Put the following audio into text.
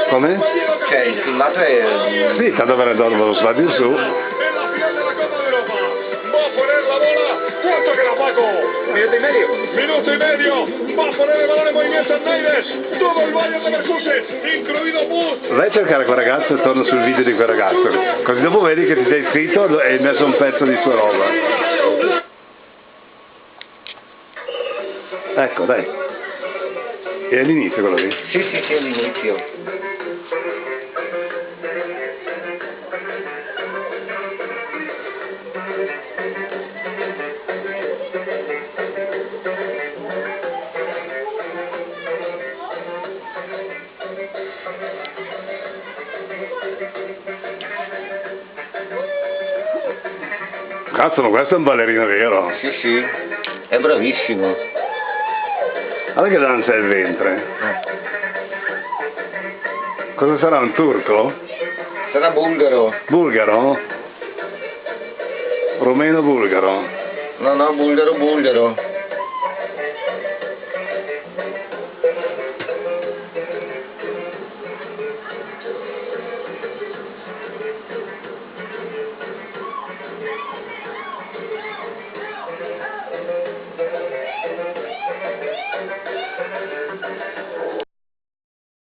Come? Cioè, il filmato è... Sì, tanto per dormo lo sbatti in su. En la final de la Copa de Europa. Va a poner la bola. ¿Cuánto queda Paco? Minuto e medio. Minuto y medio. Va a poner el balón en movimiento en Naides. Todo el Bayern Leverkusen, incluido Bus. Vai a cercare quel ragazzo e torno sul video di quel ragazzo. Così dopo vedi che ti sei iscritto e hai messo un pezzo di sua roba. Ecco, dai. È all'inizio quello lì? Sì, sì, sì, all'inizio. Cazzo, ma questo è un ballerino vero. Sì, sì, è bravissimo. Guarda che danza è il ventre. Cosa sarà, un turco? Sarà bulgaro. Bulgaro? Romeno bulgaro? No, no, bulgaro, bulgaro.